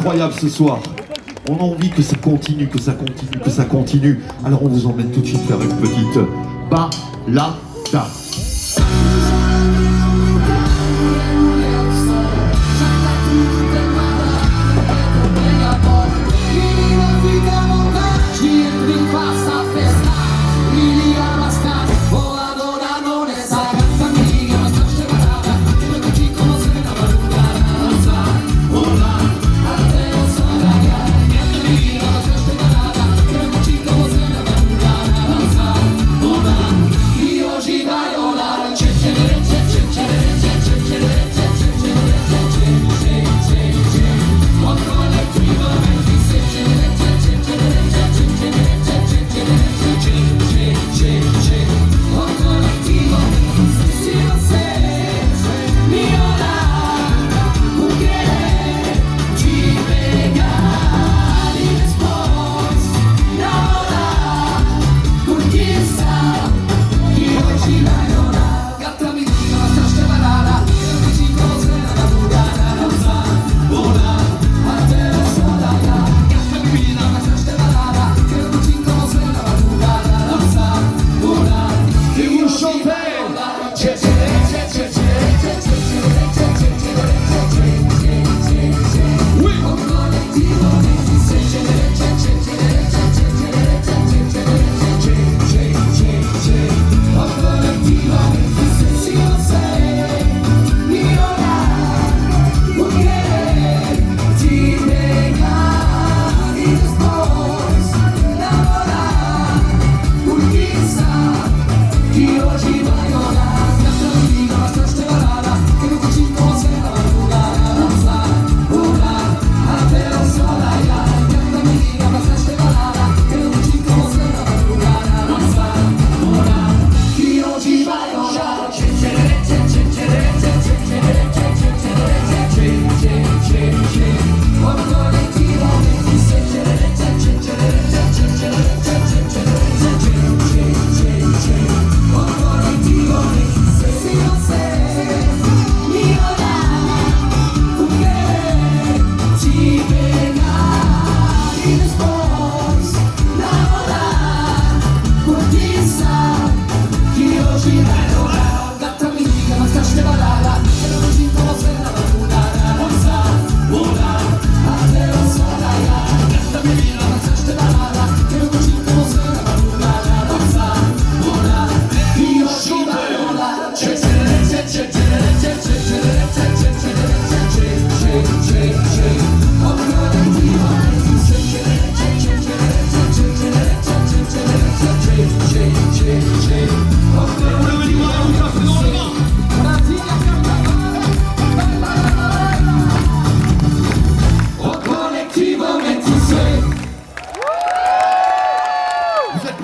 incroyable ce soir. On a envie que ça continue, que ça continue, que ça continue. Alors on vous emmène tout de suite faire une petite balada.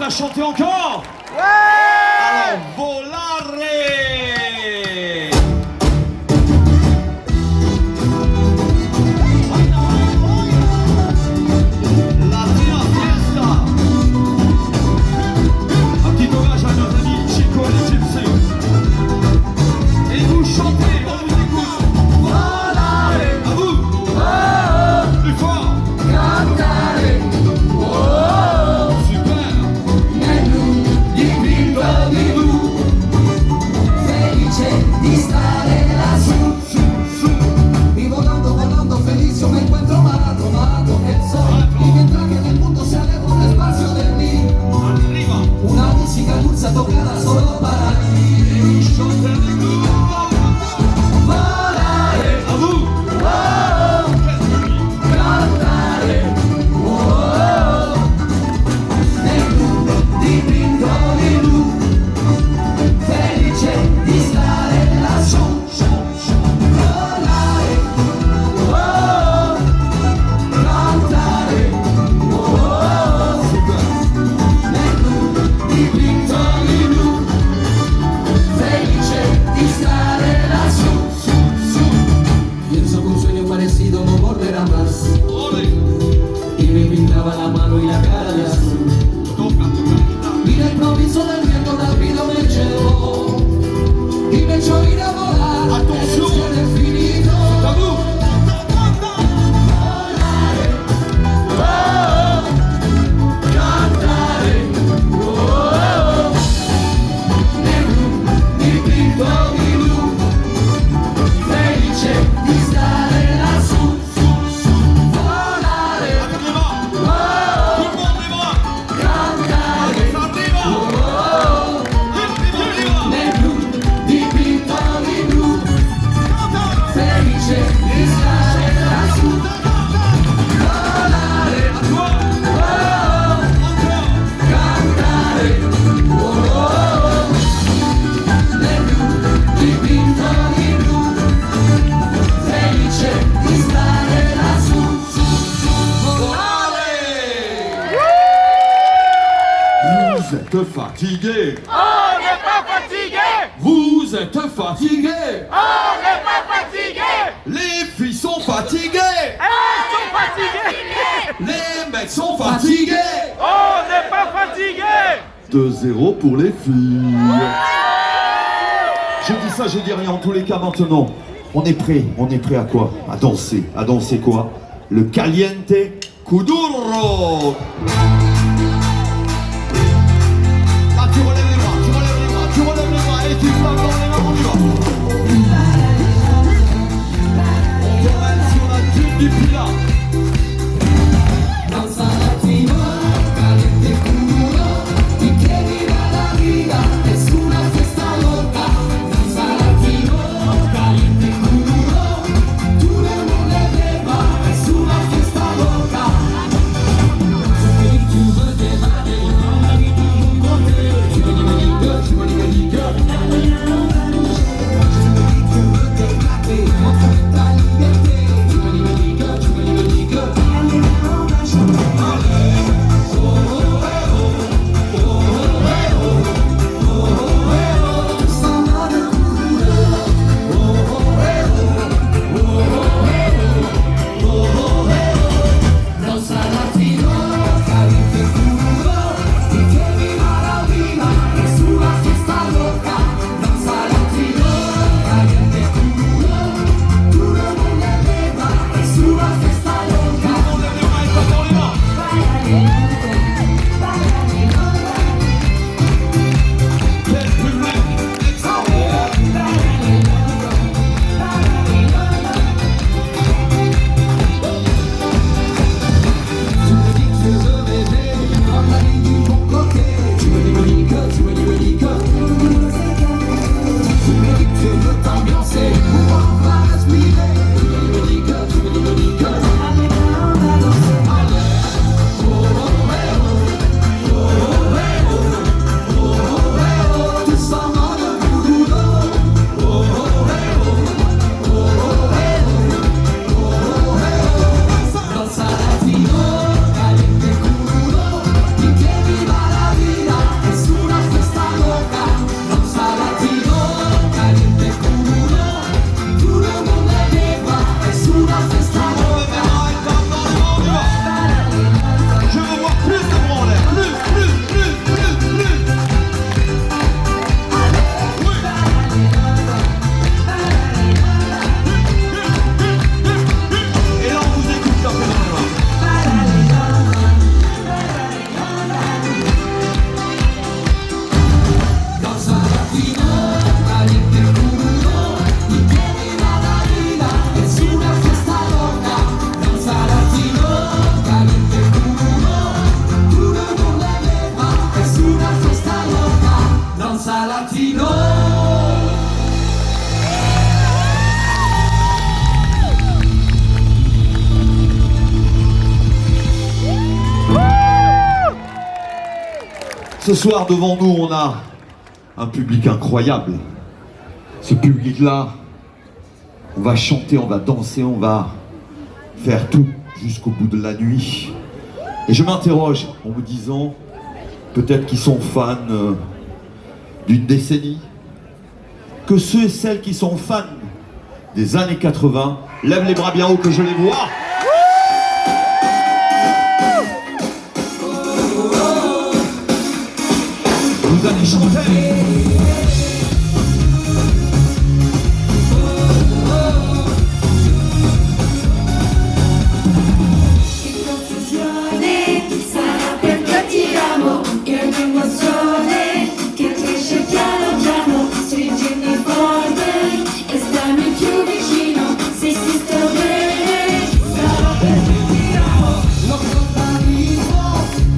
Chanter encore? Ouais! Alors, volare! Latina Fiesta! Un petit hommage à nos amis Chico et Gypsy. Et vous chantez, on vous écoute! Volare! À vous! Oh! Plus fort! Cantare! Oh! Super! êtes fatigué. On n'est pas fatigué. Vous êtes fatigué. On n'est pas fatigué. Les filles sont fatiguées. Elles sont fatiguées. Les mecs sont fatigués. On n'est pas fatigué. 2-0 pour les filles. Je dis ça, je dis rien. En tous les cas, maintenant, on est prêt à quoi? À danser quoi? Le caliente kuduro. Là, tu relèves les bras, et tu frappes dans les mains, on y va. On te mène sur la dune du pilat. Ce soir, devant nous, on a un public incroyable. Ce public-là, on va chanter, on va danser, on va faire tout jusqu'au bout de la nuit. Et je m'interroge en me disant, peut-être qu'ils sont fans d'une décennie, que ceux et celles qui sont fans des années 80, lèvent les bras bien haut que je les vois. Vous allez chanter.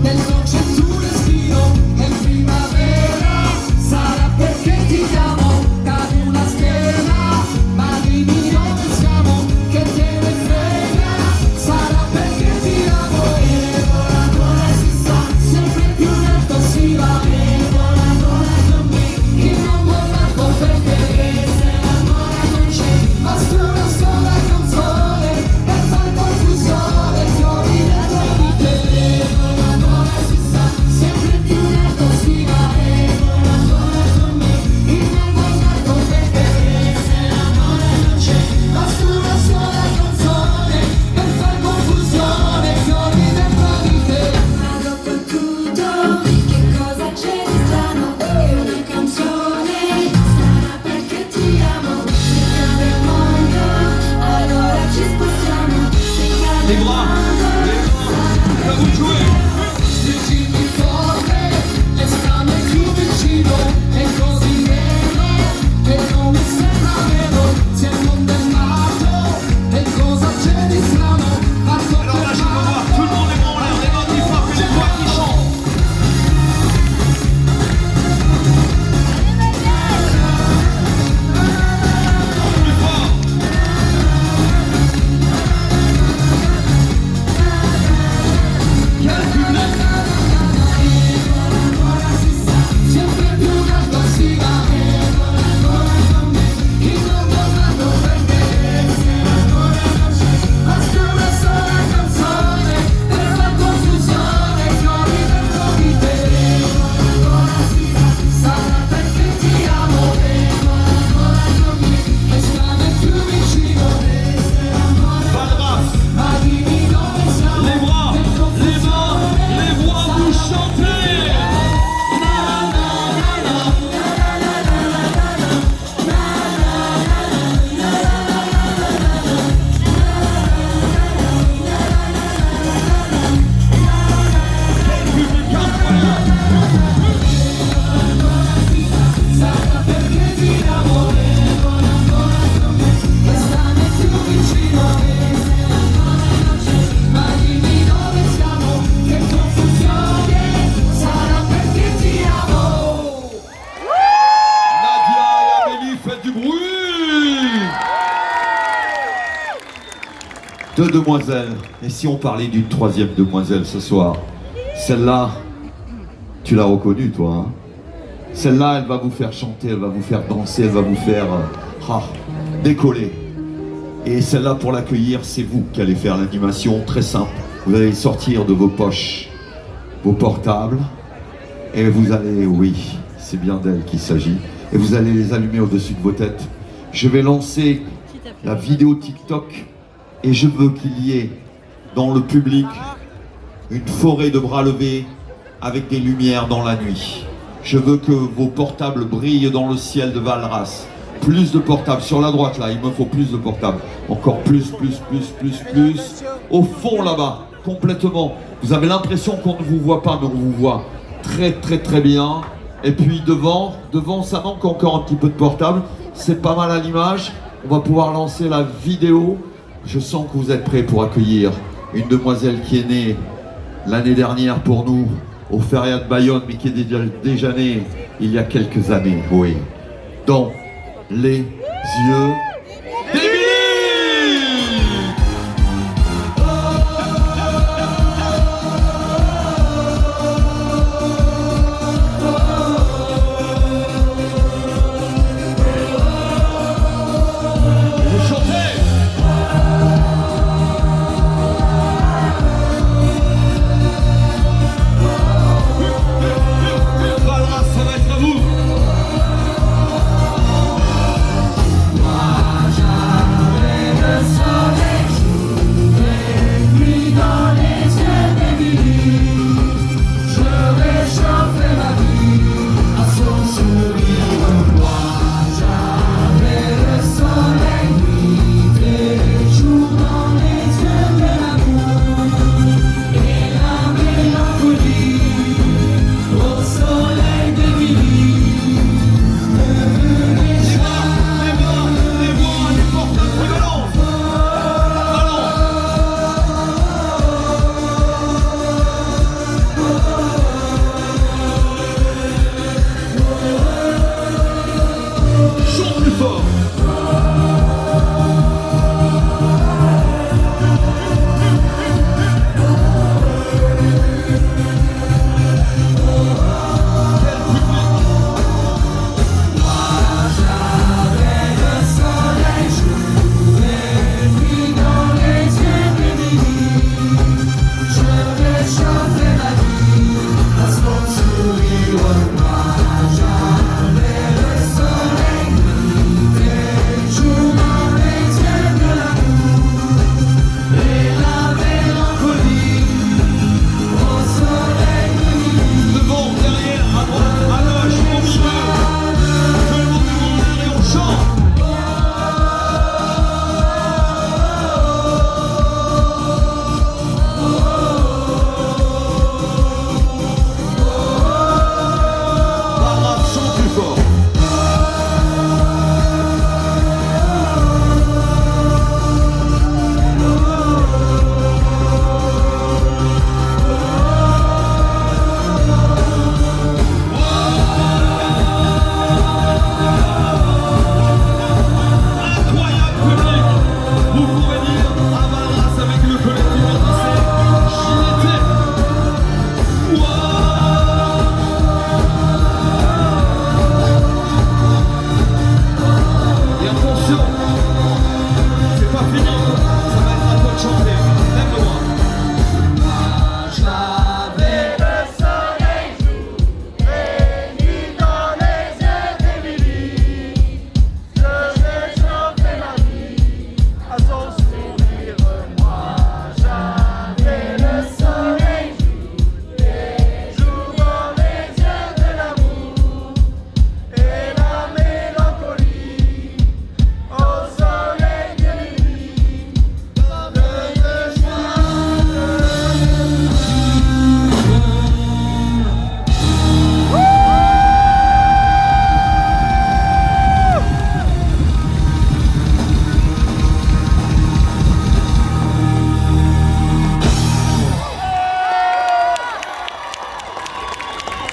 Nel dolce tuo destino, nel primavera, sarà perché ti Deux demoiselles. Et si on parlait d'une troisième demoiselle ce soir? Celle-là, tu l'as reconnue, toi, hein? Celle-là, elle va vous faire chanter, elle va vous faire danser, elle va vous faire décoller. Et celle-là, pour l'accueillir, c'est vous qui allez faire l'animation, très simple. Vous allez sortir de vos poches vos portables et vous allez, oui, c'est bien d'elle qu'il s'agit, et vous allez les allumer au-dessus de vos têtes. Je vais lancer la vidéo TikTok et je veux qu'il y ait dans le public une forêt de bras levés avec des lumières dans la nuit. Je veux que vos portables brillent dans le ciel de Valras. Plus de portables, sur la droite là, il me faut plus de portables. Encore plus. Au fond là-bas, complètement. Vous avez l'impression qu'on ne vous voit pas, mais on vous voit très bien. Et puis devant, ça manque encore un petit peu de portable. C'est pas mal à l'image. On va pouvoir lancer la vidéo. Je sens que vous êtes prêts pour accueillir une demoiselle qui est née l'année dernière pour nous au Feria de Bayonne, mais qui est déjà née il y a quelques années, oui. Dans les yeux d'Émilie.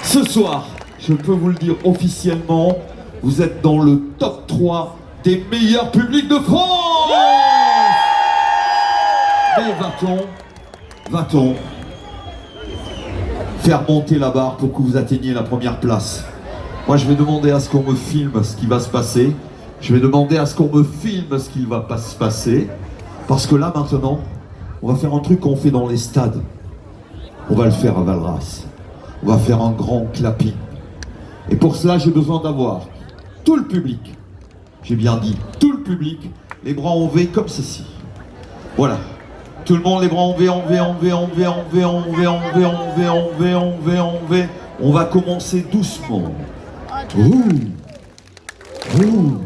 Ce soir, je peux vous le dire officiellement, vous êtes dans le top 3 des meilleurs publics de France. Mais va-t-on faire monter la barre pour que vous atteigniez la première place? Moi, je vais demander à ce qu'on me filme ce qui va se passer. Je vais demander à ce qu'on me filme ce qui va pas se passer. Parce que là, maintenant, on va faire un truc qu'on fait dans les stades. On va le faire à Valras. On va faire un grand clapping. Et pour cela, j'ai besoin d'avoir tout le public. J'ai bien dit tout le public. Les bras en V comme ceci. Voilà. Tout le monde, les bras en V, en V, en V, en V, en V, en V, en V, en V, en V, en V, en V. On va commencer doucement. Ouh. Ouh.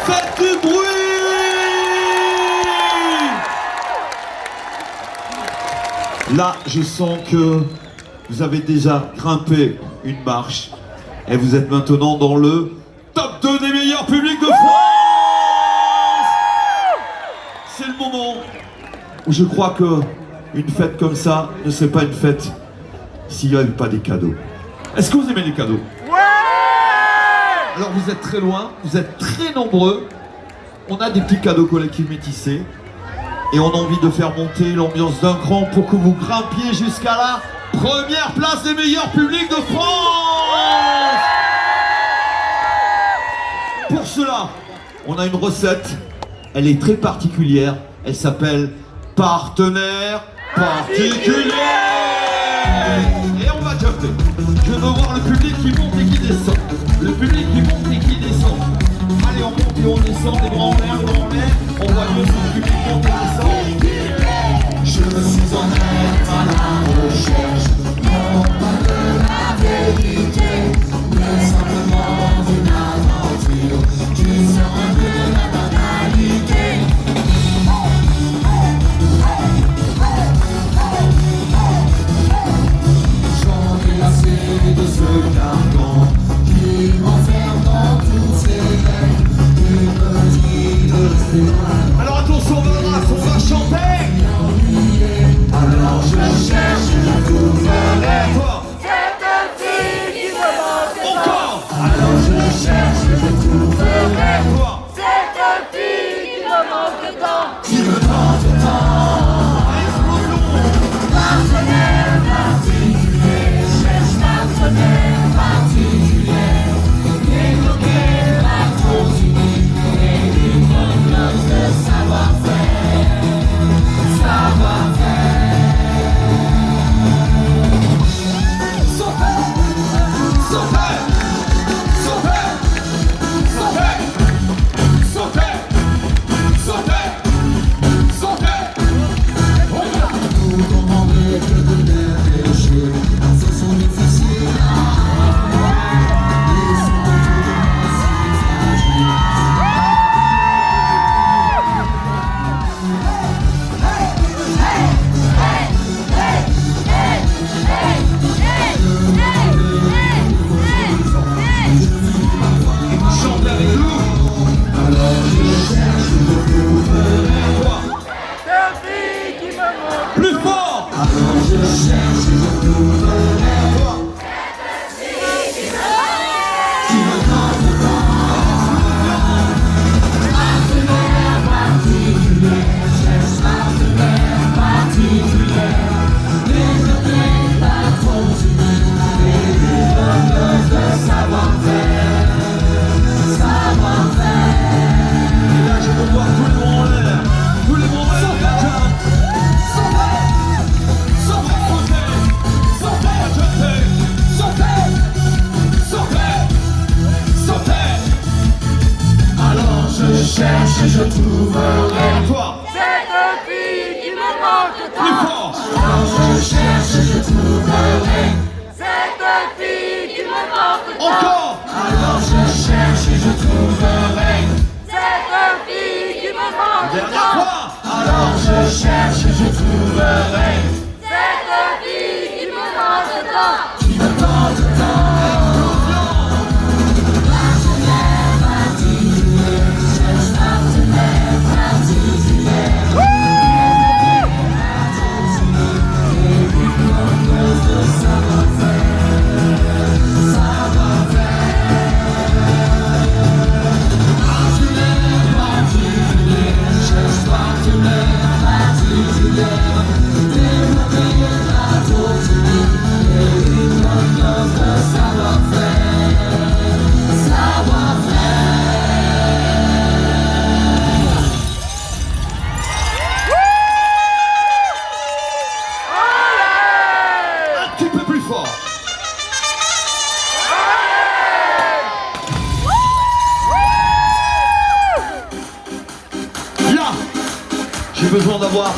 Faites du bruit! Là, je sens que vous avez déjà grimpé une marche et vous êtes maintenant dans le top 2 des meilleurs publics de France! C'est le moment où je crois que une fête comme ça ne serait pas une fête s'il n'y avait pas des cadeaux. Est-ce que vous aimez les cadeaux? Alors vous êtes très loin, vous êtes très nombreux. On a des petits cadeaux collectifs métissés. Et on a envie de faire monter l'ambiance d'un cran pour que vous grimpiez jusqu'à la première place des meilleurs publics de France. Pour cela, on a une recette. Elle est très particulière. Elle s'appelle partenaire particulier. Et on va jumper. Je veux voir le public qui monte et qui descend. Le public qui monte et qui descend. Allez, on monte et on descend, les bras en l'air, on voit mieux si le public monte et descend. Je suis en être à la recherche, non pas de la vérité, mais simplement d'une aventure qui sort un peu de la banalité. J'en ai assez de ce carcan qui m'enferme dans toutes ces règles. Alors attention, on va chanter. Alors je cherche, je trouverai. Toi. Cette fille qui me manque. Encore. Alors je cherche, je trouverai. Toi. Cette fille qui me manque tant. Qui me tente tant. Partenaire particulier, cherche partenaire particulier. Évoqué par trop unique et d'une dose de savoir-faire. Savoir-faire. Sautez, sautez, sautez, sautez, sautez, sautez, sautez. Vous comprendrez que de l'air péché, ce sont difficiles chantez avec nous. Alors je cherche, je trouverai. Toi. Cette fille qui me manque. Plus fort. Alors je cherche, je trouverai. Toi. Qui me tente Partenaire particulier, cherche partenaire particulier. Évoqué par trop unique et d'une dose de savoir-faire. Et là, je veux voir tout le monde en l'air. Tout le monde en l'air. Alors je cherche et je trouverai. Toi. Cette fille qui me manque Plus tant. fort. Alors je cherche et je trouverai. Cette fille qui me manque tant. Encore. Alors je cherche et je trouverai. Cette fille qui me manque Dernière tant. fois. Alors je cherche et je trouverai. Cette fille qui me manque tant. Qui me tente tant. Partenaire particulier, cherche partenaire particulier. J'ai besoin d'avoir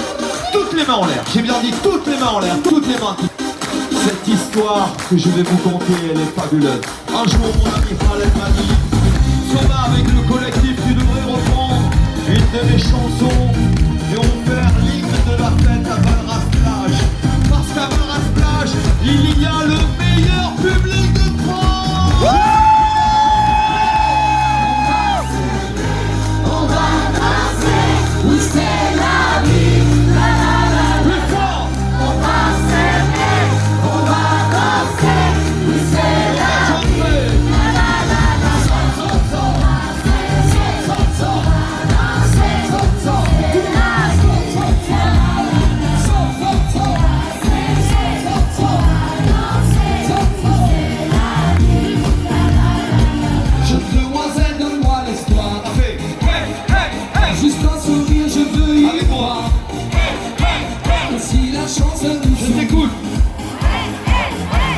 toutes les mains en l'air. J'ai bien dit toutes les mains en l'air, toutes les mains. Cette histoire que je vais vous conter, elle est fabuleuse. Un jour, mon ami Khaled m'a dit, s'en va avec le collectif, tu devrais reprendre une de mes chansons et on va faire l'hymne de la fête à Valras-Plage. Parce qu'à Valras-Plage, il y a le meilleur public de France. On va danser, oui c'est la vie, la la la la. Plus fort. On va s'aimer, on va danser, oui c'est la vie, la la la la. On va s'aimer, on va danser, c'est la vie, la la la la. Jeune demoiselle, donne-moi l'espoir. Hey, hey, hey, hey. Juste un sourire, je veux y Avec moi. croire. Et si la chance nous Je t'écoute.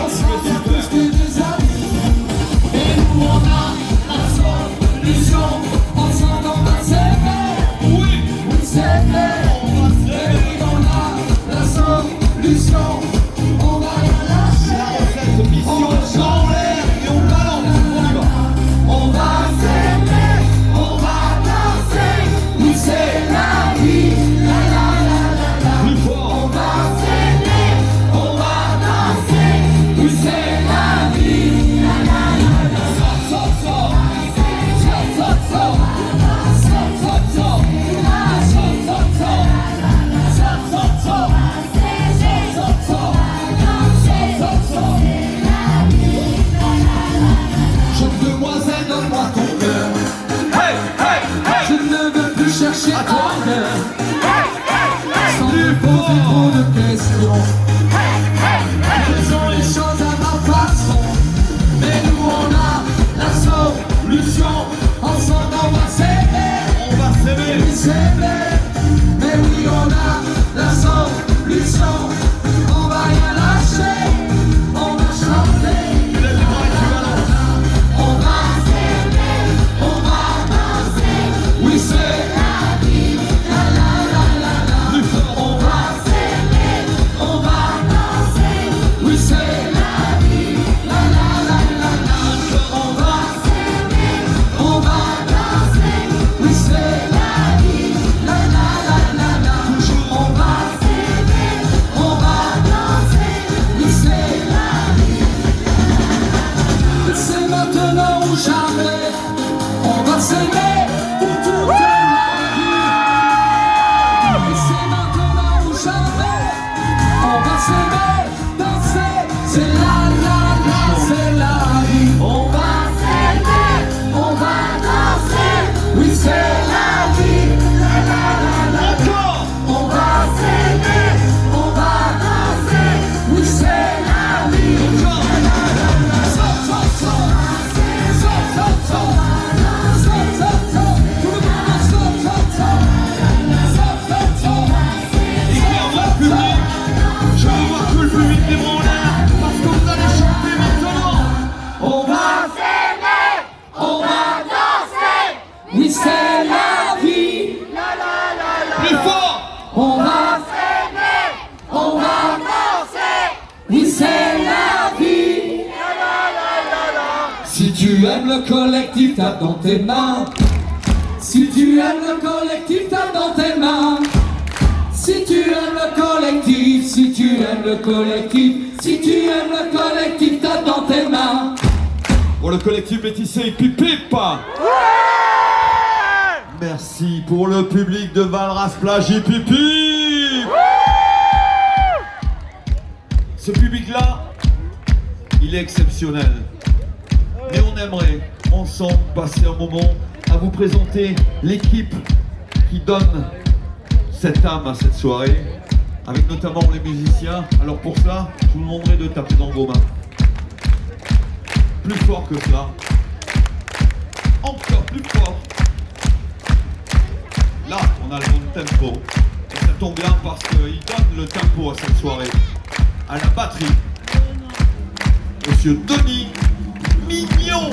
on sera bien plus que des amis. Et nous on a la solution. Ensemble on va s'aimer. Oui, Oui c'est vrai. on va se Et oui on a la solution. On va rien lâcher. cette mission en l'air et on balance. On y va. On va s'aimer. On va danser. Oui c'est la vie. La la la la la. Plus On fort. va s'aimer, on va danser, oui c'est la vie, la la la la. Sort, sort, sort, sort, sort, sort, sort, jeune demoiselle, donne-moi ton cœur, Hey, hey, hey. je ne veux plus chercher À toi. ailleurs, sans me poser trop de questions. Faisons les choses à ma façon, mais nous on a la solution. Ensemble on va s'aimer, On va s'aimer. oui s'aimer, mais oui on a la solution. On va rien lâcher, on va chanter. Lève les bras et tu balances. On va s'aimer, on va danser, oui c'est la vie, la la la la la. Plus fort. On va s'aimer, on va danser, oui c'est la vie, la la la la la. On va s'aimer, on va danser, oui c'est la vie, la la la la la. On va s'aimer, on va danser, oui c'est la vie. C'est maintenant ou jamais, on va s'aimer pour toute la vie. Et c'est maintenant ou jamais, on va s'aimer, danser, c'est la la la, c'est la vie. On va s'aimer, on va danser, oui c'est la vie, la la la la. Encore. On va s'aimer, on va danser, oui c'est la vie, la la la la. Sort, sort, sort, sort, sort, sort, sort, sort, sort, tout le monde sort, sort, sort, sort, sort, sort. Et clairement, le public, je veux voir tout le public des bras en l'air parce que vous allez chanter maintenant. On va s'aimer, on va danser, oui c'est la vie, Plus fort. on va s'aimer, on va danser, oui c'est la vie. Si tu aimes le collectif, tape dans tes mains. Si tu aimes le collectif, tape dans tes mains. Si tu aimes le collectif, si tu aimes le collectif, si tu aimes le collectif, tape dans tes mains. Pour le collectif Métissé, pipip. Merci pour le public de Valras-Plage et pipi. Ce public-là, il est exceptionnel. Et on aimerait ensemble passer un moment à vous présenter l'équipe qui donne cette âme à cette soirée, avec notamment les musiciens. Alors pour ça, je vous demanderai de taper dans vos mains. Plus fort que cela. Encore plus fort. Là, on a le bon tempo. Et ça tombe bien parce qu'il donne le tempo à cette soirée. À la batterie, Monsieur Denis Mignon.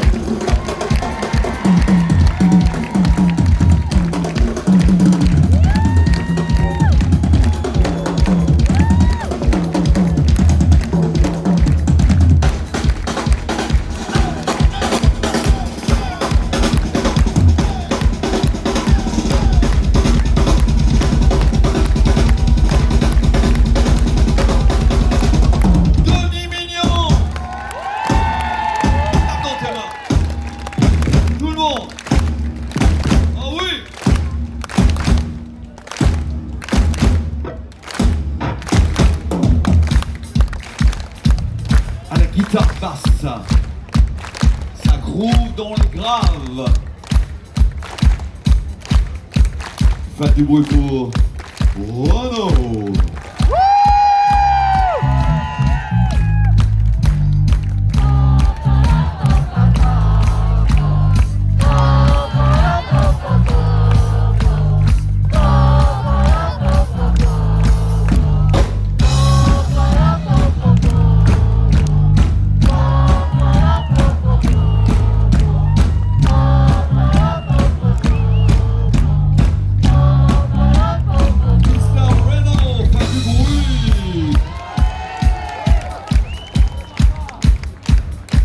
retrouve dans les graves. Faites du bruit pour Renaud.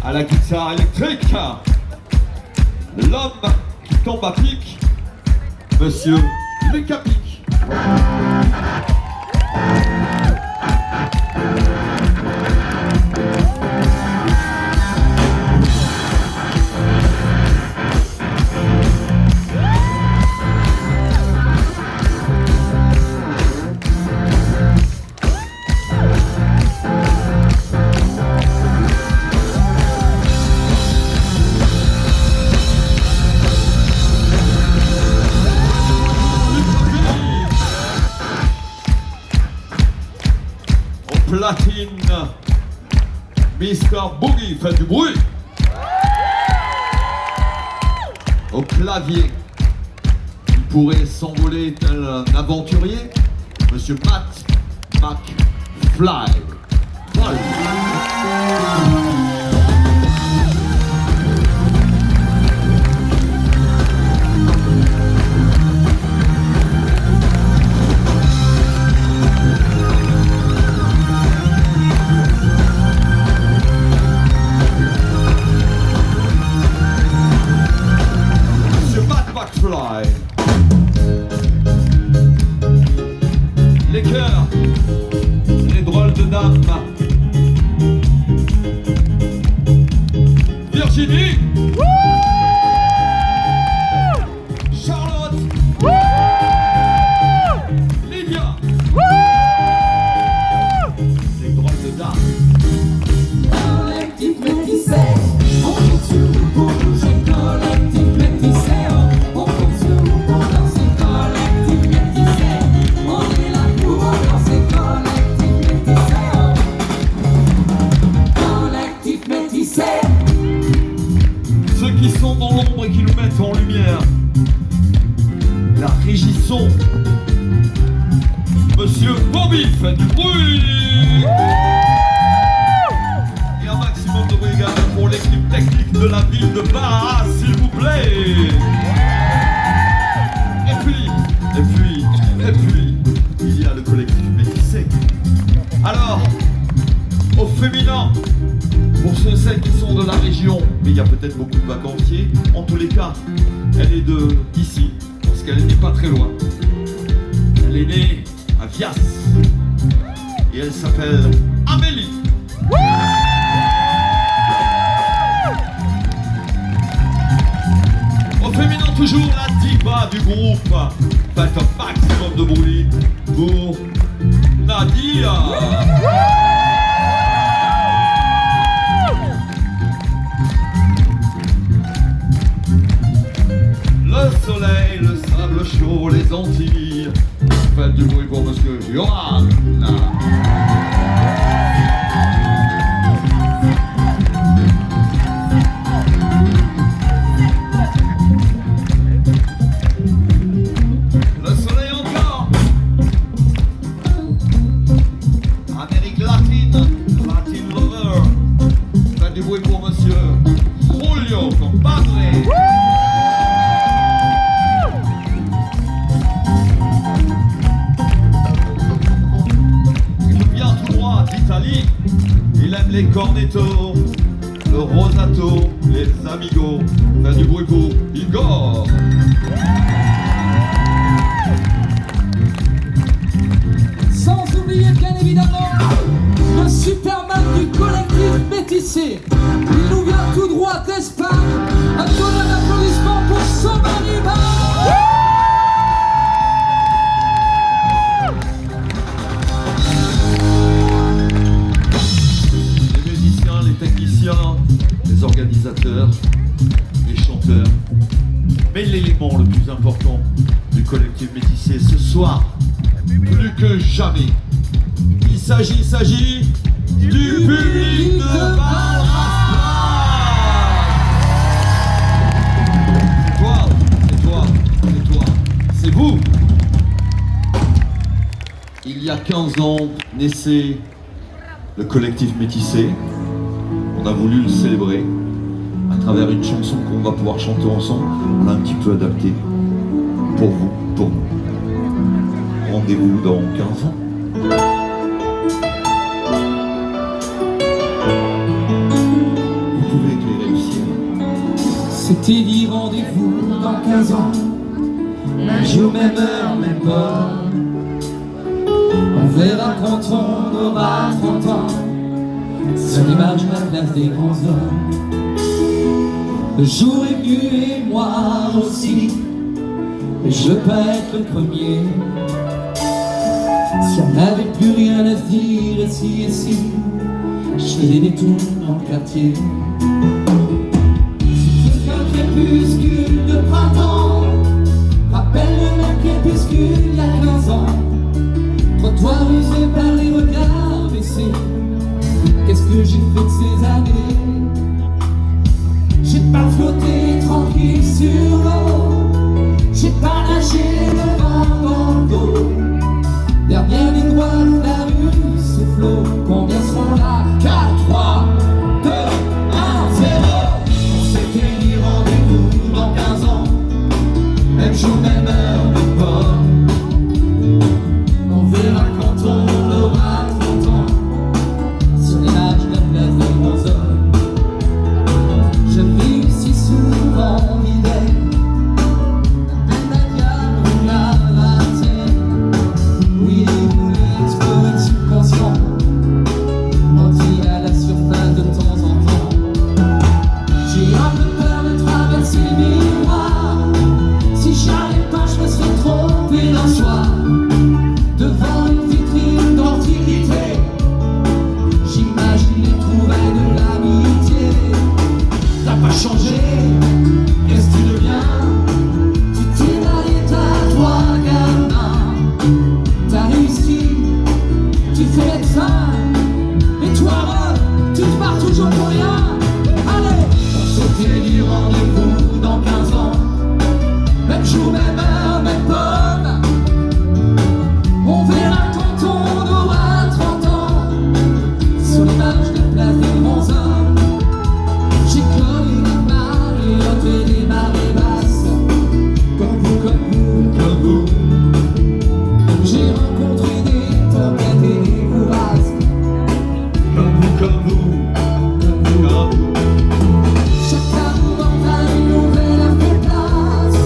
À la guitare électrique, l'homme qui tombe à pic, Monsieur Lucas Pic. Platine, Mr. Boogie, fait du bruit. Au clavier, il pourrait s'envoler tel un aventurier, Monsieur Matt McFly. Voilà. Les cœurs, les drôles de dames. Virginie, Charlotte, Lydia, les drôles de dames. Collectif métissé, on compte sur vous pour bouger. Collectif métissé, on compte sur vous pour danser. Collectif métissé, on est là pour danser. Collectif métissé, collectif métissé. Ceux qui sont dans l'ombre et qui nous mettent en lumière. La régie son, Monsieur Bobby, fait du bruit. Et un maximum de bruit également pour l'équipe technique de la ville de Barras, s'il vous plaît. Et puis, il y a le collectif métissé. Alors, au féminin, pour ceux et celles qui sont de la région, mais il y a peut-être beaucoup de vacanciers, en tous les cas, elle est de ici, parce qu'elle n'est pas très loin. Elle est née à Vias, et elle s'appelle Amélie. Au féminin toujours, la diva du groupe. Faites un maximum de bruit pour Nadia. Le soleil, le sable chaud, les Antilles. Faites du bruit pour Monsieur Johan. Le soleil encore. Amérique latine, Latin lover. Faites du bruit pour Monsieur Julio Compadre. d'Italie, il aime les cornettos, le rosato, les amigos. Faites du bruit pour Igor. Sans oublier bien évidemment le Superman du collectif métissé. Il nous vient tout droit d'Espagne. Un tonnerre d'applaudissements pour Somaliba. Les musiciens, les techniciens, les organisateurs, les chanteurs, mais l'élément le plus important du collectif Métissé ce soir, plus que jamais. Il s'agit du public de Valrasplage. C'est toi, c'est vous. Il y a 15 ans naissait le collectif Métissé. On a voulu le célébrer à travers une chanson qu'on va pouvoir chanter ensemble. On l'a un petit peu adapté pour vous, pour nous. Rendez-vous dans 15 ans. Vous pouvez éclairer le ciel. C'était dit rendez-vous dans 15 ans, même jour, même heure, même pas. On verra quand on aura 30 ans, sur l'image de la place des grands hommes. Le jour est venu et moi aussi, et je veux pas être le premier. Si on n'avait plus rien à se dire, et si, je faisais des tours dans le quartier. C'est qu'un crépuscule de printemps rappelle le même crépuscule il y a 15 ans. Trottoir usé par les regards baissés. Qu'est-ce que j'ai fait de ces années? J'ai pas flotté tranquille sur l'eau, j'ai pas lâché le vent dans le dos. Dernière ligne droite, la rue soufflot. Combien seront là? 4, 3, 2, 1, 0. On s'était dit rendez-vous dans 15 ans, même jour, même heure, même pas. On verra quand on aura 30 ans, sur l'image de la place des grands hommes. Je vis si souvent l'idée d'un diable ou la vingtaine. Oui, vous l'explorer le subconscient, on dit à la surface de temps en temps. J'ai un peu peur de traverser le miroir. Si j'arrive pas, je me serais trompé d'un soir. Devant une vitrine d'antiquité, j'imagine les trouvailles de l'amitié. T'as pas changé, qu'est-ce que tu deviens? Tu t'es marié, t'as 3 gamins. T'as réussi, tu fais médecin. Et toi, tu te pars toujours pour rien. Allez, on s'était dit rendez-vous dans 15 ans, même jour, même heure, même pomme. On verra quand on aura 30 ans, sur l'image de la place des grands hommes. J'ai connu des marées hautes et des marées basses, comme vous, comme vous, comme vous. J'ai rencontré des tempêtes et des bourrasques, Comme vous, comme vous. chacun nous dans une nouvelle a fait place.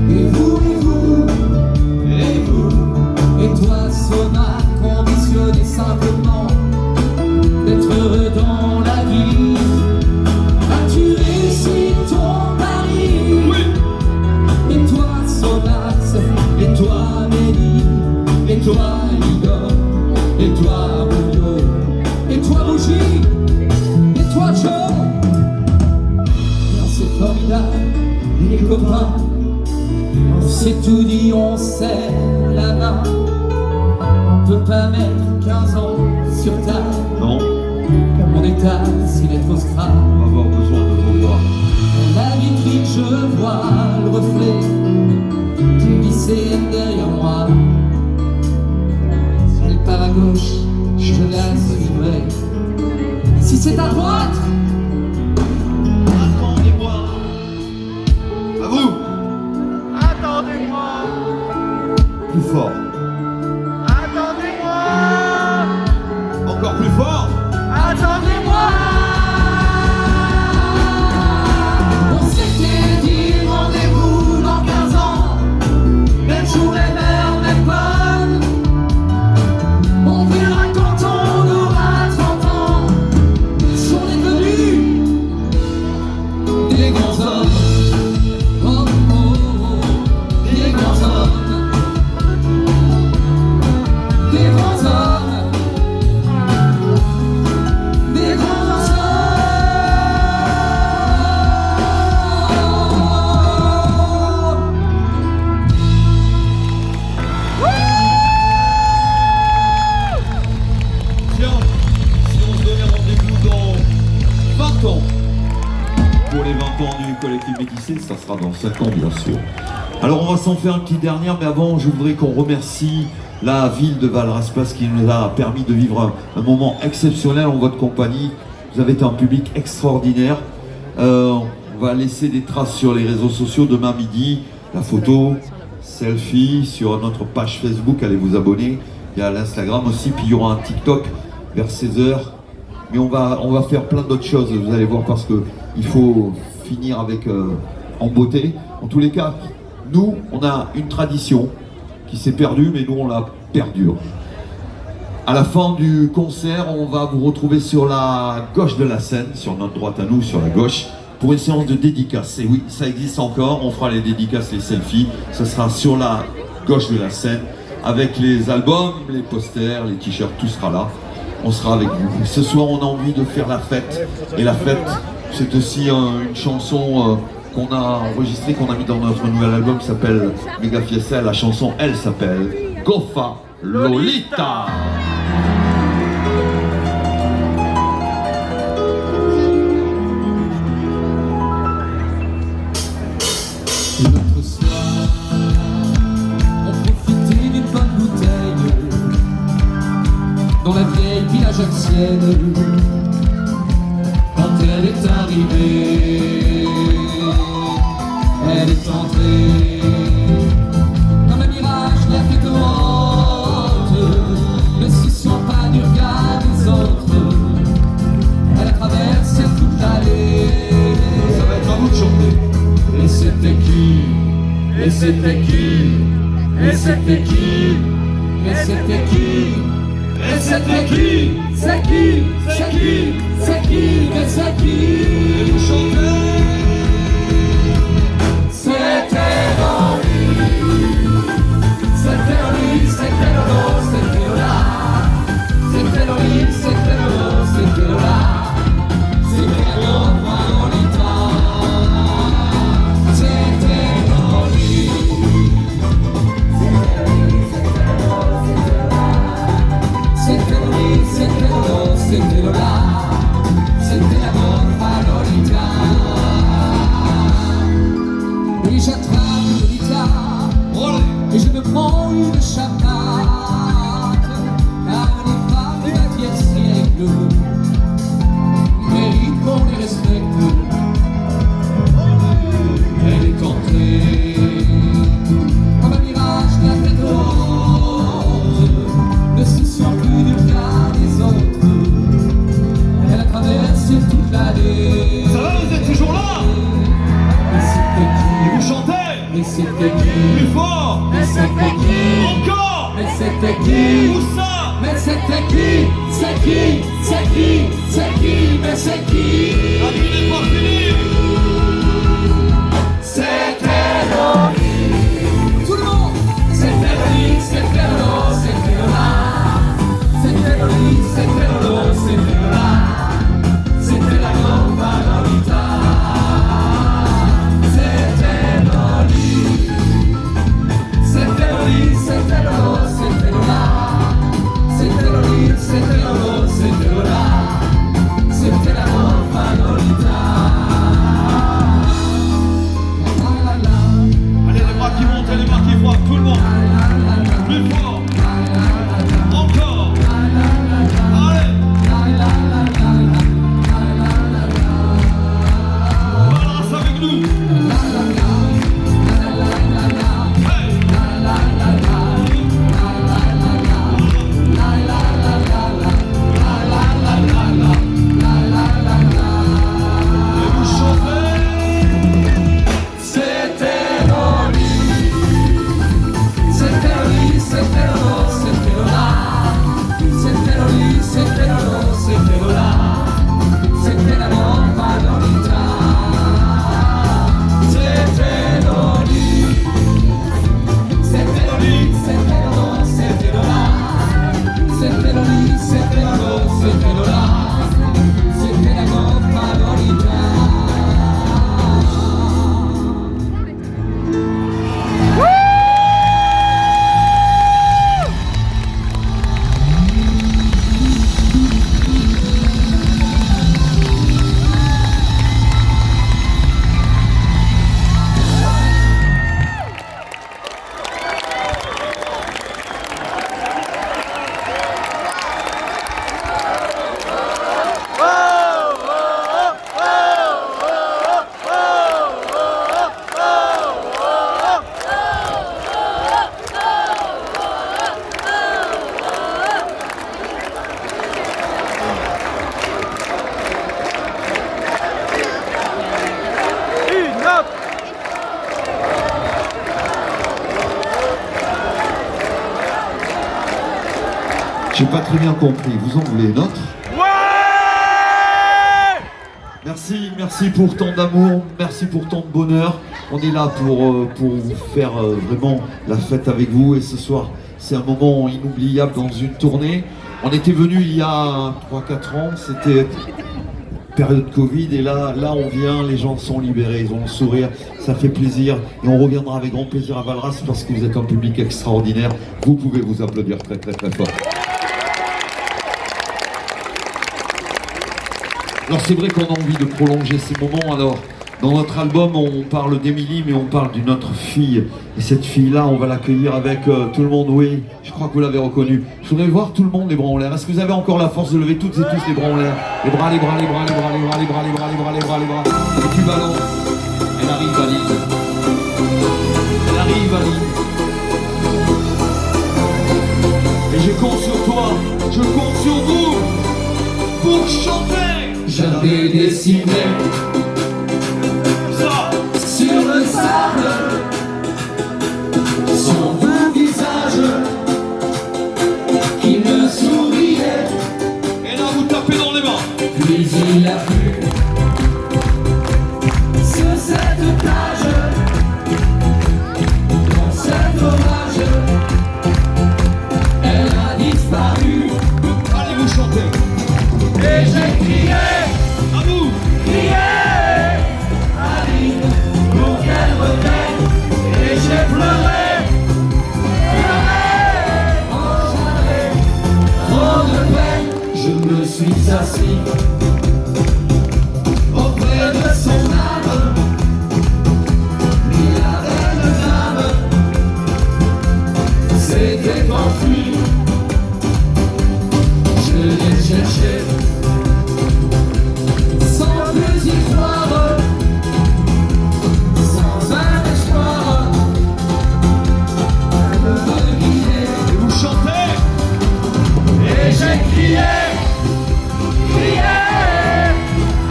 Et vous, et toi, Sona, conditionné simplement d'être heureux dans la vie. As-tu réussi ton pari? Oui. Et toi, Sonax, et toi, Mélie, et toi, Igor, et toi, Rubio, et toi, Bougie, et toi, Joe. Non, c'est formidable, les copains. On s'est tout dit, on serre la main. On peut pas mettre 15 ans sur table. Non, Comme mon état, s'il est trop scrap. on va avoir besoin de vous voir. Dans la vitrine, je vois le reflet d'une lycéenne derrière moi. Si elle part à gauche, je laisse vibrer. Si c'est à droite, Attendez-moi. À vous. Attendez-moi. Plus fort. Attendez-moi. Encore plus fort. Attendez-moi. on s'était dit rendez-vous dans 15 ans, même jour, même heure, même bonne. On verra quand on aura 30 ans, sur les venues des grands hommes. Oh, oh, oh, des grands hommes. avec les métissés, ça sera dans 5 ans bien sûr. Alors on va s'en faire une petite dernière, mais avant je voudrais qu'on remercie la ville de Val-Raspace qui nous a permis de vivre un moment exceptionnel en votre compagnie. Vous avez été un public extraordinaire. On va laisser des traces sur les réseaux sociaux demain midi, la photo, selfie sur notre page Facebook, allez vous abonner. Il y a l'Instagram aussi, puis il y aura un TikTok vers 16h. Mais on va faire plein d'autres choses, vous allez voir, parce qu'il faut finir avec en beauté. En tous les cas, nous, on a une tradition qui s'est perdue, mais nous, on la perdure. À la fin du concert, on va vous retrouver sur la gauche de la scène, sur notre droite à nous, sur la gauche, pour une séance de dédicaces. Et oui, ça existe encore, on fera les dédicaces, les selfies, ce sera sur la gauche de la scène, avec les albums, les posters, les t-shirts, tout sera là. On sera avec vous. Ce soir, on a envie de faire la fête. Et la fête, c'est aussi une chanson qu'on a enregistrée, qu'on a mis dans notre nouvel album qui s'appelle Mega Fiesta. La chanson, elle s'appelle Gofa Lolita. L'autre soir, on profitait d'une bonne bouteille dans la vieille ville ajaxienne. Quand elle est arrivée, elle est entrée comme un mirage, la tête haute, ne se sent pas du regard des autres. Elle a traversé toute l'allée. Ça va être à vous de chanter. Et c'était qui? Et c'était qui? Et c'était qui? Et c'était qui? Et c'était qui? C'est qui? C'est qui? C'est qui? Mais c'est qui? Et vous chantez. C'était Loli. C'était Loli, c'était Lolo, c'était Lola. C'était Loli, c'était Lolo, c'était Lola. C'était la Gofa Lolita. C'était Loli. C'était Loli, c'était Lolo, c'était Lola. C'était la Gofa Lolita. Oui, j'attrape le guitare et je me prends une chapate, car les femmes du XXe siècle méritent qu'on les respecte. Elle est entrée comme un mirage, la tête haute, ne se souciant plus du regard des autres. Elle a traversé toute l'allée. Ça va, vous êtes toujours là? Et c'était qui? Et vous chantez. Mais c'était qui? Plus fort. Mais c'était qui? Encore. Mais c'était qui? Où ça? Mais c'était qui? C'est qui? C'est qui? C'est qui? Mais c'est qui? La vie n'est pas finie. C'était Loli. Tout le monde. C'était Loli, c'était Lolo, c'était Lola. C'était Loli, c'était Lolo, c'était Lola. C'était la Gofa Lolita. C'était Loli. C'était Loli, c'était Lolo, c'était Lola. C'était Loli, c'était Lolo, c'était Lola. C'était la Gofa Lolita. La la la. Allez, les bras qui montent et les bras qui frappent, tout le monde. Plus fort. Encore. Allez. Balance avec nous. Hey. Et vous chantez. C'était Loli. C'était Loli, c'était Lolo, c'était Lola. C'était Loli, c'était Lolo, c'était Lola. C'était la Gofa Lolita. C'était J'ai pas très bien compris. Vous en voulez une autre? Ouais! Merci pour tant d'amour, merci pour tant de bonheur. On est là pour vous faire vraiment la fête avec vous. Et ce soir, c'est un moment inoubliable dans une tournée. On était venu il y a 3-4 ans, c'était période Covid. Et là on vient, les gens sont libérés, ils ont le sourire, ça fait plaisir. Et on reviendra avec grand plaisir à Valras parce que vous êtes un public extraordinaire. Vous pouvez vous applaudir très très très fort. Alors c'est vrai qu'on a envie de prolonger ces moments. Alors dans notre album on parle d'Émilie mais on parle d'une autre fille. Et cette fille-là on va l'accueillir avec tout le monde. Oui, je crois que vous l'avez reconnue. Je voudrais voir tout le monde les bras en l'air. Est-ce que vous avez encore la force de lever toutes et tous les bras en l'air? Les bras, les bras, les bras, les bras, les bras, les bras, les bras, les bras, les bras, les bras. Et tu balances. Elle arrive Aline. Elle arrive Aline. Et je compte sur toi, je compte sur vous pour chanter. J'avais dessiné Ça. sur le sable son beau visage qui me souriait. Et là vous tapez dans les mains. Puis il a plu sur cette plage, dans cet orage, elle a disparu. Allez vous chanter. Et j'ai crié, À vous. crié, Aline, pour qu'elle revienne. Et j'ai pleuré, pleuré, Oh, j'avais trop de peine. Je me suis assis auprès de son âme. Mais la belle dame s'était enfuie. Je l'ai cherchée sans plus y croire, sans un espoir. Elle me guidait. Et vous chantez. et j'ai crié, crié,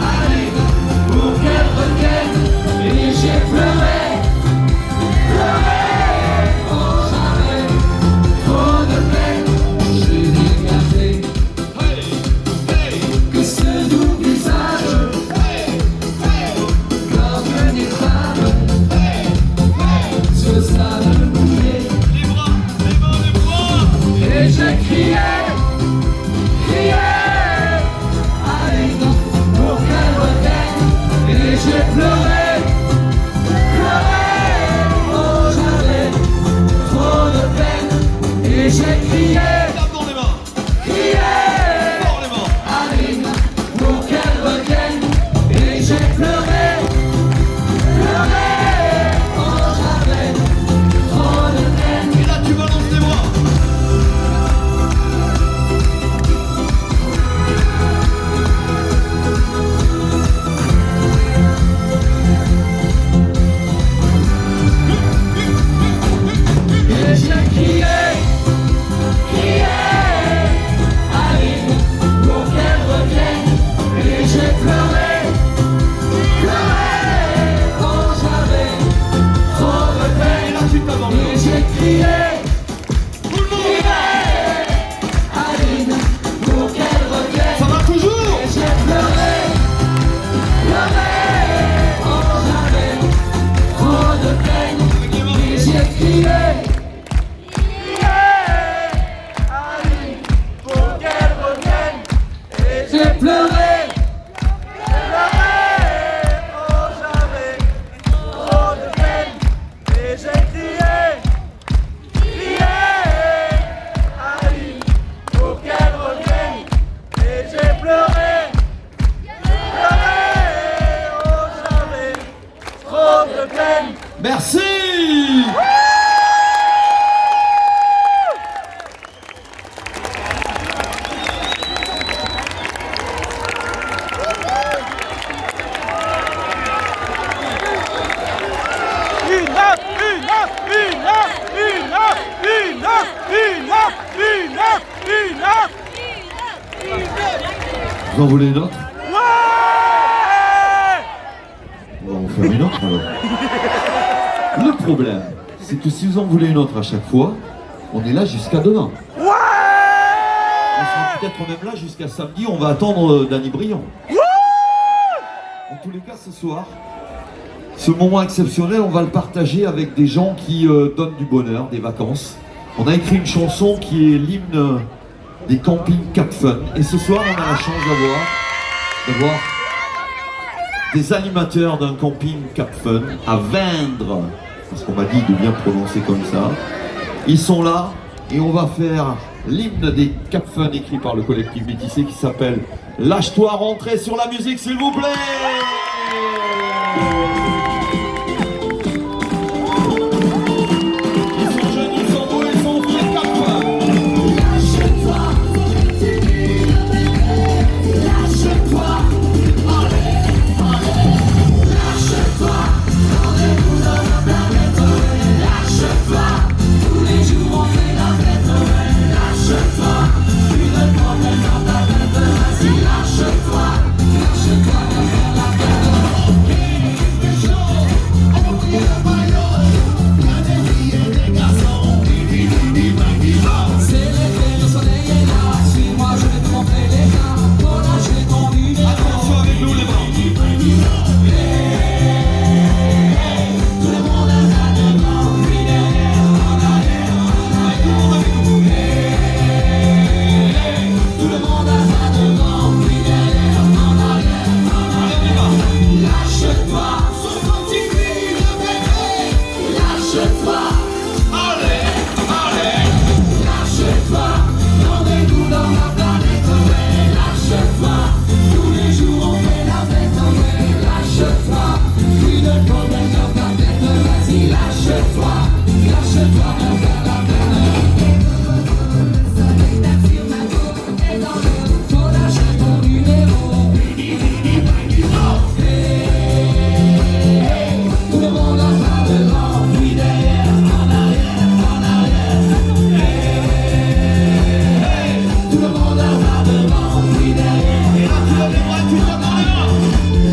Aline, pour qu'elle revienne. et j'ai pleuré, pleuré. Oh, j'avais trop de peine. J'ai dégagé Hey, hey, que ce doux visage, hey, hey, comme une femme, ce sable mouillé. les bras, les mains, les bras. Et j'ai crié, crié, Aline, pour qu'elle revienne. Et j'ai pleuré, pleuré, oh, j'avais trop de peine. et j'ai crié, Tape dans les mains. crié, Fort les mains. Aline, pour qu'elle revienne. Et j'ai pleuré, pleuré, oh, j'avais trop de peine. Et là tu balances les bras. et j'ai crié, crié, Aline, pour qu'elle revienne. Et j'ai pleuré, pleuré, oh, j'avais trop de Et peine. là tu tapes dans les et mains. j'ai crié, Tout le monde. Aline, pour qu'elle revienne. Ça va toujours. et j'ai pleuré, pleuré, Oh, j'avais trop de peine. Avec les mains. Et j'ai crié, crié, Aline, pour qu'elle revienne. Et j'ai j'ai pleuré. pleuré, oh j'avais trop de peine. Et j'ai crié, crié, Aline, pour qu'elle revienne. Et j'ai pleuré, pleuré, oh j'avais trop de peine. Merci. Vous en voulez une autre? On va en faire une autre alors. Le problème, c'est que si vous en voulez une autre à chaque fois, on est là jusqu'à demain. Ouais! peut-être même là jusqu'à samedi, on va attendre Danny Briand. En tous les cas, ce soir, ce moment exceptionnel, on va le partager avec des gens qui donnent du bonheur, des vacances. On a écrit une chanson qui est l'hymne des campings Cap Fun. Et ce soir, on a la chance d'avoir des animateurs d'un camping Cap Fun à Vendre, parce qu'on m'a dit de bien prononcer comme ça. Ils sont là et on va faire l'hymne des Cap Fun écrit par le collectif Métissé qui s'appelle Lâche-toi, rentrez sur la musique s'il vous plaît. Ils sont jeunes, ils sont beaux, ils sont vrais Cap Fun. Lâche-toi, tu vis le bébé. Lâche-toi, allez, allez. Lâche-toi, rendez-vous dans la planète. Lâche-toi, tous les jours on fait la fête. Lâche-toi, plus de problème dans ta tête. Vas-y, lâche-toi, lâche-toi, viens faire la fête. C'est chaud, on prie le maillot. Y'a des filles et des garçons. C'est l'été, le soleil est là. Suis-moi, je vais te montrer les gars. Faut lâcher ton numéro. Attention avec nous les bras. Tout le monde a ça devant, puis derrière, en arrière, en arrière. Tout le monde a ça devant, puis derrière, en arrière, en arrière. Lâche-toi, continue le bébé. Lâche-toi, Allez, allez. lâche-toi, rendez-vous dans la planète. Ouais, lâche-toi, tous les jours on fait la fête. Ouais, lâche-toi, plus de problème dans ta tête. Vas-y, lâche-toi, lâche-toi, viens faire la fête. Le soleil tape sur ma peau et dans le Faut lâcher ton numéro. tout le monde a ça devant, puis derrière, en arrière, en arrière. Tout le monde a ça devant, puis derrière, en arrière.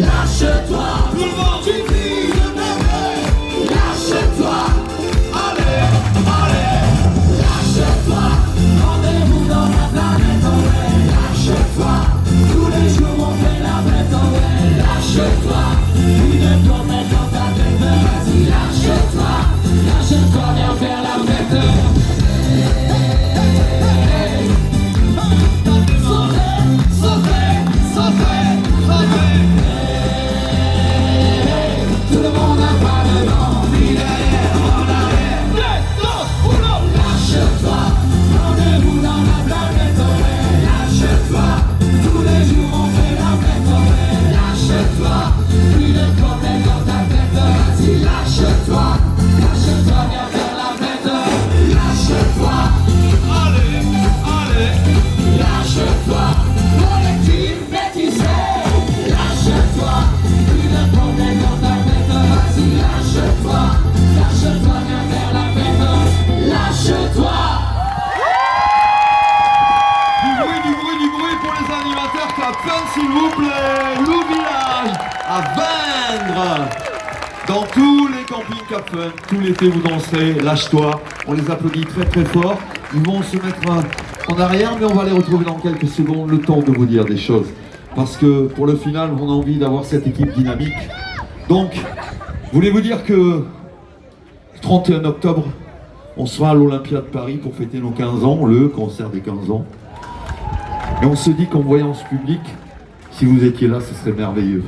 Lâche-toi, Tout le monde. tu vis le bébé. Lâche-toi, allez, allez. Lâche-toi, rendez-vous dans la planète. Ouais, lâche-toi, tous les jours on fait la fête. Ouais, lâche-toi, une promesse dans ta tête. Vas-y, lâche-toi, lâche-toi, viens faire la fête. Sautez, sautez, sautez. Tout le monde a pas de nom, puis derrière, en arrière. Lâche-toi, rendez-vous dans la planète. Ouais, lâche-toi, tous les jours on fait la fête. Ouais, lâche-toi, plus de problème dans ta tête. Vas-y, lâche-toi, lâche-toi, viens faire la fête. Lâche-toi, Allez, allez. lâche-toi, collectif métissé. Lâche-toi, plus de problème dans ta tête. Vas-y, lâche-toi, lâche-toi, viens faire la fête. Lâche-toi. Du bruit pour les animateurs Cap Fun s'il vous plaît. Loup Village à Vendre. Dans tous les campings Cap Fun, tout l'été vous danserez, lâche-toi. On les applaudit très très fort. Ils vont se mettre en arrière, mais on va les retrouver dans quelques secondes, le temps de vous dire des choses. Parce que pour le final, on a envie d'avoir cette équipe dynamique. Donc, voulez-vous dire que 31 octobre, on sera à l'Olympia de Paris pour fêter nos 15 ans, le concert des 15 ans. Et on se dit qu'en voyant ce public, si vous étiez là, ce serait merveilleux.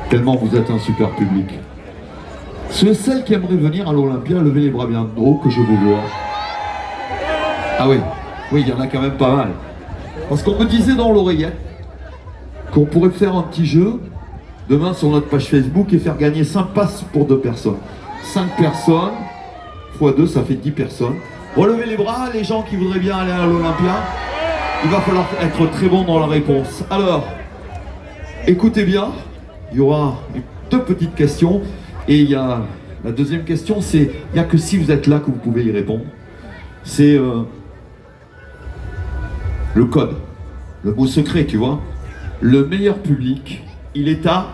Tellement vous êtes un super public. Ceux et celles qui aimeraient venir à l'Olympia, levez les bras bien haut que je vous vois. Ah oui, oui, il y en a quand même pas mal. Parce qu'on me disait dans l'oreillette qu'on pourrait faire un petit jeu demain sur notre page Facebook et faire gagner 5 passes pour 2 personnes. 5 personnes, x 2, ça fait 10 personnes. Relevez les bras, les gens qui voudraient bien aller à l'Olympia. Il va falloir être très bon dans la réponse. Alors, écoutez bien, il y aura 2 petites questions. Et il y a la deuxième question, c'est, il n'y a que si vous êtes là que vous pouvez y répondre. C'est le code, le mot secret, tu vois. Le meilleur public, il est à...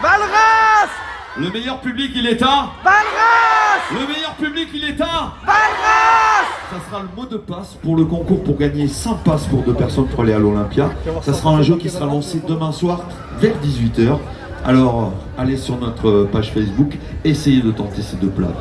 Valras! Le meilleur public, il est à... Valras! Le meilleur public, il est à... Valras! Ça sera le mot de passe pour le concours pour gagner 100 passes pour 2 personnes pour aller à l'Olympia. Ça sera un jeu qui sera lancé demain soir vers 18 h. Alors, allez sur notre page Facebook, essayez de tenter ces 2 plats.